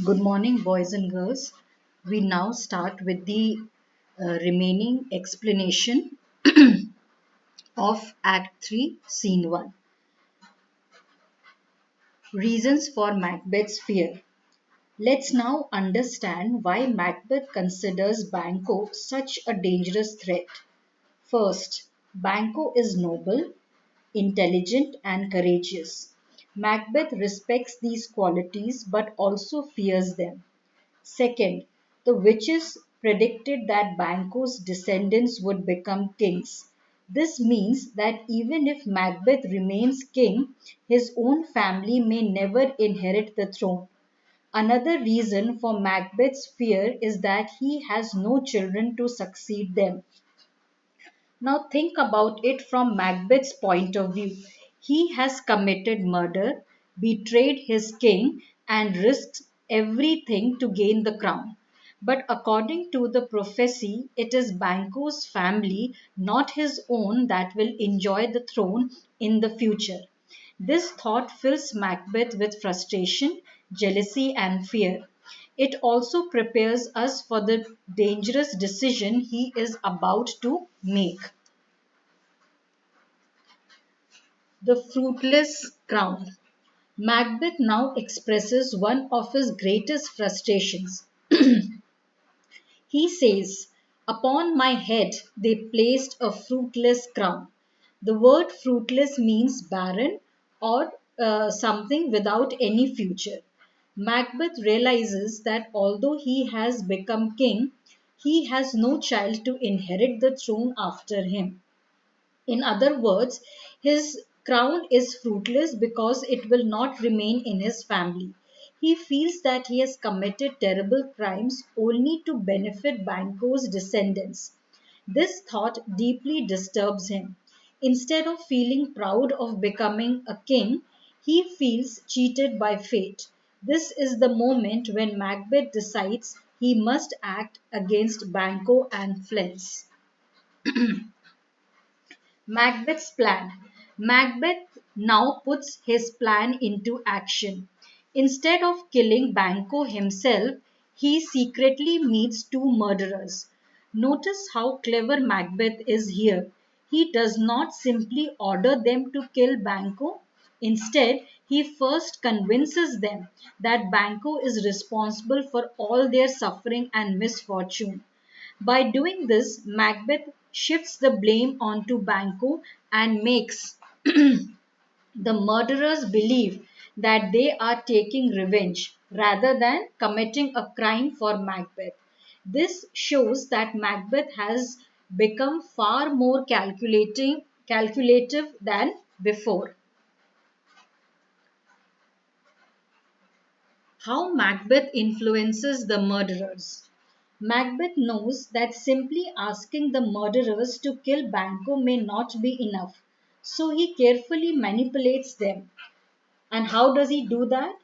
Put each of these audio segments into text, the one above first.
Good morning, boys and girls. We now start with the remaining explanation of Act 3, Scene 1. Reasons for Macbeth's fear. Let's now understand why Macbeth considers Banquo such a dangerous threat. First, Banquo is noble, intelligent, and courageous. Macbeth respects these qualities but also fears them. Second, the witches predicted that Banquo's descendants would become kings. This means that even if Macbeth remains king, his own family may never inherit the throne. Another reason for Macbeth's fear is that he has no children to succeed them. Now think about it from Macbeth's point of view. He has committed murder, betrayed his king, and risked everything to gain the crown. But according to the prophecy, it is Banquo's family, not his own, that will enjoy the throne in the future. This thought fills Macbeth with frustration, jealousy, and fear. It also prepares us for the dangerous decision he is about to make. The fruitless crown. Macbeth now expresses one of his greatest frustrations. He says, "Upon my head they placed a fruitless crown." The word fruitless means barren or something without any future. Macbeth realizes that although he has become king, he has no child to inherit the throne after him. In other words, his crown is fruitless because it will not remain in his family. He feels that he has committed terrible crimes only to benefit Banquo's descendants. This thought deeply disturbs him. Instead of feeling proud of becoming a king, he feels cheated by fate. This is the moment when Macbeth decides he must act against Banquo and Flens. Macbeth's plan. Macbeth now puts his plan into action. Instead of killing Banquo himself, he secretly meets two murderers. Notice how clever Macbeth is here. He does not simply order them to kill Banquo. Instead, he first convinces them that Banquo is responsible for all their suffering and misfortune. By doing this, Macbeth shifts the blame onto Banquo and makes the murderers believe that they are taking revenge rather than committing a crime for Macbeth. This shows that Macbeth has become far more calculative than before. How Macbeth influences the murderers. Macbeth knows that simply asking the murderers to kill Banquo may not be enough, so he carefully manipulates them. And how does he do that?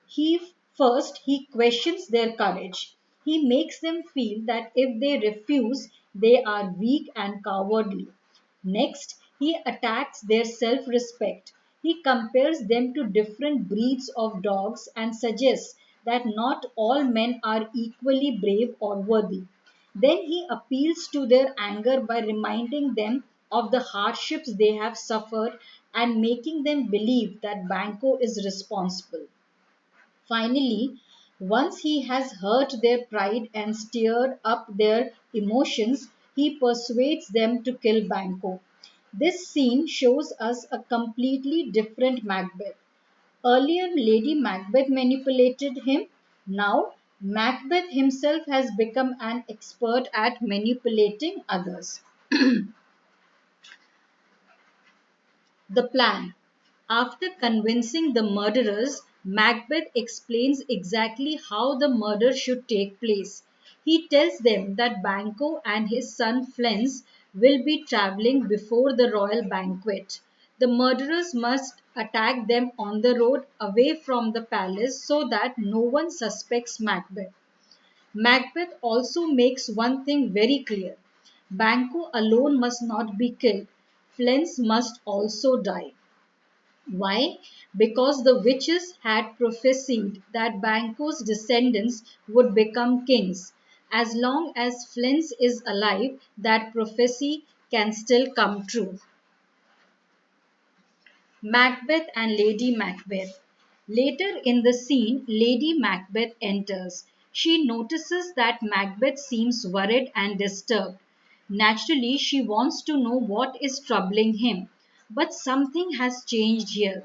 He he questions their courage. He makes them feel that if they refuse, they are weak and cowardly. Next, he attacks their self respect. He compares them to different breeds of dogs and suggests that not all men are equally brave or worthy. Then he appeals to their anger by reminding them of the hardships they have suffered and making them believe that Banquo is responsible. Finally, once he has hurt their pride and stirred up their emotions, he persuades them to kill Banquo. This scene shows us a completely different Macbeth. Earlier, Lady Macbeth manipulated him. Now, Macbeth himself has become an expert at manipulating others. The plan. After convincing the murderers, Macbeth explains exactly how the murder should take place. He tells them that Banquo and his son Flens will be traveling before the royal banquet. The murderers must attack them on the road away from the palace so that no one suspects Macbeth. Macbeth also makes one thing very clear. Banquo alone must not be killed. Flens must also die. Why? Because the witches had prophesied that Banquo's descendants would become kings. As long as Flint is alive, that prophecy can still come true. Macbeth and Lady Macbeth. Later in the scene, Lady Macbeth enters. She notices that Macbeth seems worried and disturbed. Naturally, she wants to know what is troubling him. But something has changed here.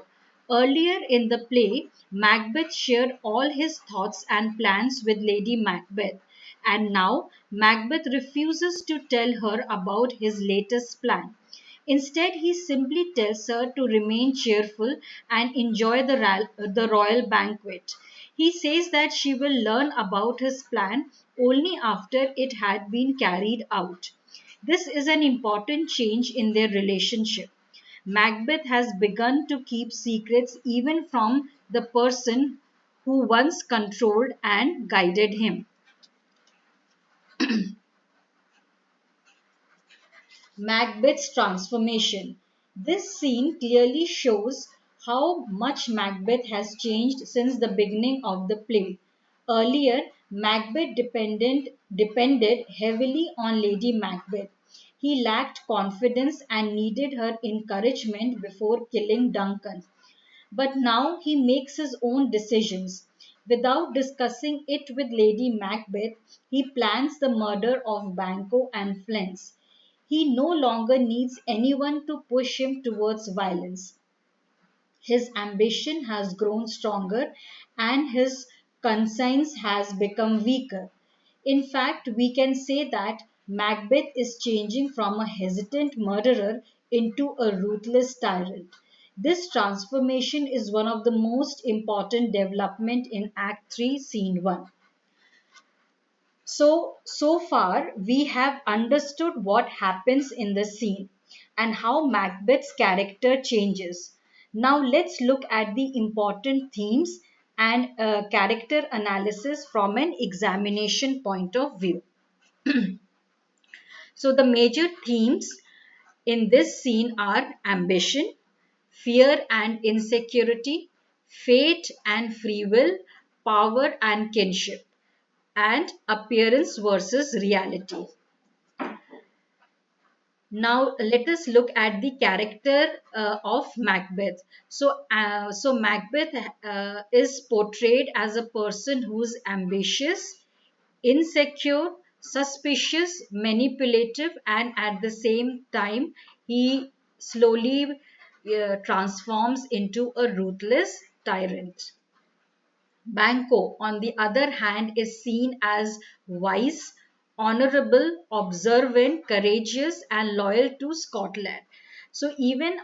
Earlier in the play, Macbeth shared all his thoughts and plans with Lady Macbeth, and now Macbeth refuses to tell her about his latest plan. Instead, he simply tells her to remain cheerful and enjoy the royal banquet. He says that she will learn about his plan only after it had been carried out. This is an important change in their relationship. Macbeth has begun to keep secrets even from the person who once controlled and guided him. Macbeth's transformation. This scene clearly shows how much Macbeth has changed since the beginning of the play. Earlier, depended heavily on Lady Macbeth. He lacked confidence and needed her encouragement before killing Duncan. But now he makes his own decisions. Without discussing it with Lady Macbeth, he plans the murder of Banquo and Flint. He no longer needs anyone to push him towards violence. His ambition has grown stronger and his conscience has become weaker. In fact, we can say that Macbeth is changing from a hesitant murderer into a ruthless tyrant. This transformation is one of the most important development in Act 3, Scene 1. So far we have understood what happens in the scene and how Macbeth's character changes. Now let's look at the important themes and character analysis from an examination point of view. So the major themes in this scene are ambition, fear and insecurity, fate and free will, power and kinship, and appearance versus reality. Now let us look at the character of Macbeth. So Macbeth is portrayed as a person who's ambitious, insecure, suspicious, manipulative, and at the same time he slowly transforms into a ruthless tyrant. Banquo, on the other hand, is seen as wise, honorable, observant, courageous, and loyal to Scotland. So even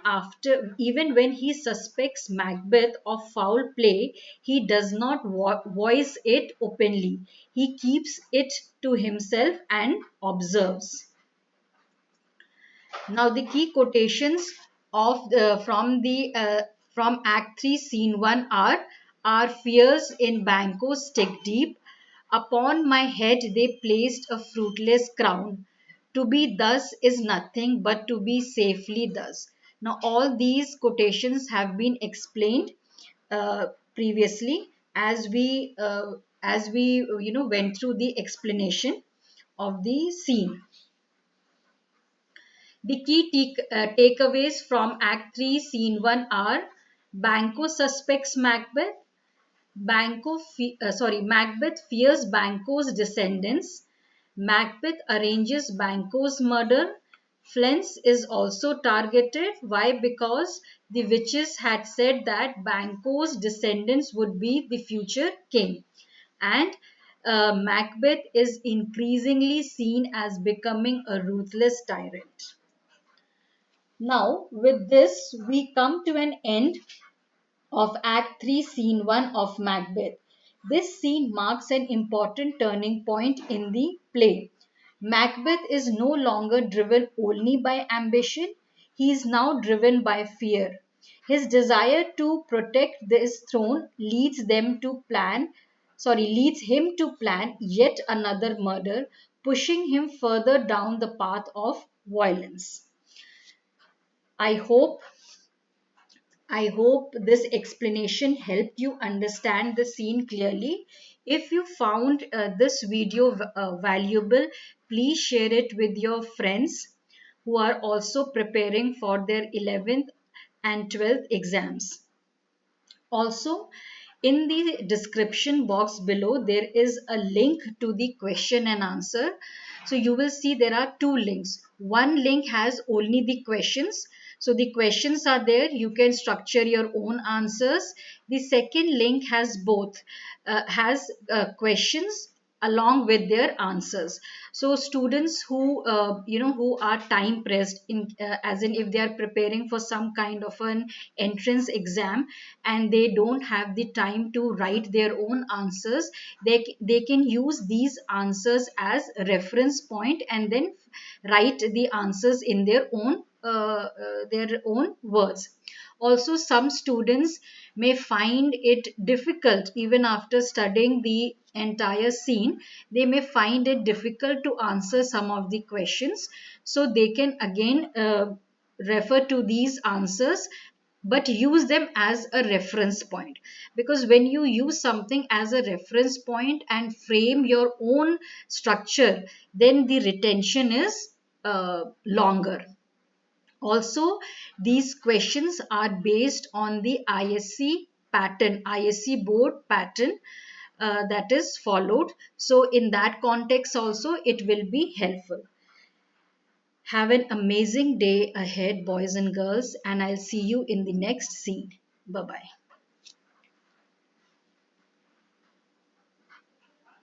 when he suspects Macbeth of foul play, he does not voice it openly. He keeps it to himself and observes. Now the key quotations from Act 3 Scene 1 are: our fears in Banco stick deep, upon my head they placed a fruitless crown. To be thus is nothing but to be safely thus. Now all these quotations have been explained previously as we went through the explanation of the scene. The key takeaways from Act 3, Scene 1 are: Banco suspects Macbeth, Macbeth fears Banco's descendants, Macbeth arranges Banco's murder, Flens is also targeted. Why? Because the witches had said that Banco's descendants would be the future king. And Macbeth is increasingly seen as becoming a ruthless tyrant. Now, with this, we come to an end of Act 3, Scene 1 of Macbeth. This scene marks an important turning point in the play. Macbeth is no longer driven only by ambition, he is now driven by fear. His desire to protect this throne leads him to plan yet another murder, pushing him further down the path of violence. I hope I hope this explanation helped you understand the scene clearly. If you found this video valuable, please share it with your friends who are also preparing for their 11th and 12th exams. Also, in the description box below, there is a link to the question and answer. So you will see there are two links. One link has only the questions. So the questions are there. You can structure your own answers. The second link has both, has questions along with their answers. So students who who are time pressed, in as in if they are preparing for some kind of an entrance exam and they don't have the time to write their own answers, they can use these answers as a reference point and then write the answers in their own words. Also, some students may find it difficult even after studying the entire scene. They may find it difficult to answer some of the questions. So they can again refer to these answers but use them as a reference point, because when you use something as a reference point and frame your own structure, then the retention is longer. Also, these questions are based on the ISC pattern, ISC board pattern that is followed. So, in that context, also, it will be helpful. Have an amazing day ahead, boys and girls, and I'll see you in the next scene. Bye bye.